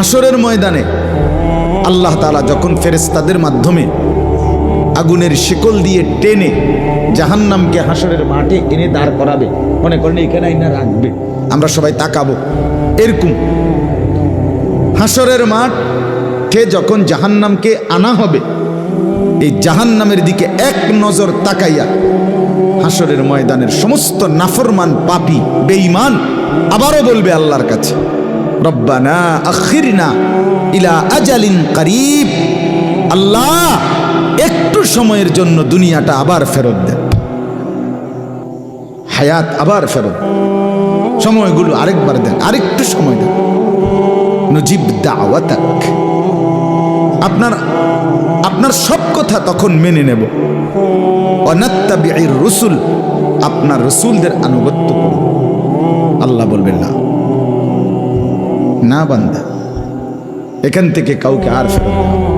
হাসরের ময়দানে আল্লাহ তাআলা যখন ফেরেশতাদের মাধ্যমে আগুনের শিকল দিয়ে টেনে জাহান্নামকে হাসরের মাঠে এনে দাঁড় করাবে, মনে করেন এখানে আইনা রাখবে, আমরা সবাই তাকাবো, এরকম হাসরের মাঠে যখন জাহান্নামকে আনা হবে, এই জাহান্নামের দিকে এক নজর তাকাইয়া হাসরের ময়দানের সমস্ত নাফরমান পাপী বেঈমান আবারও বলবে আল্লাহর কাছে, রব্বানা আখিরনা ইলা আজালিন করিব, আল্লাহ একটু সময়ের জন্য দুনিয়াটা আবার ফেরত দেন, হায়াত আবার ফেরত, সময়গুলো আরেকবার দেন, আরেকটু সময় দেন, নজিব দাওয়াতাক, আপনার সব কথা তখন মেনে নেব, ওয়ানাত্তাবিউর রুসুল, আপনার রসুলদের আনুগত্য করব। আল্লাহ বলবেন না, না বান্দা, এখান থেকে কাউকে আর ফেরত দেওয়া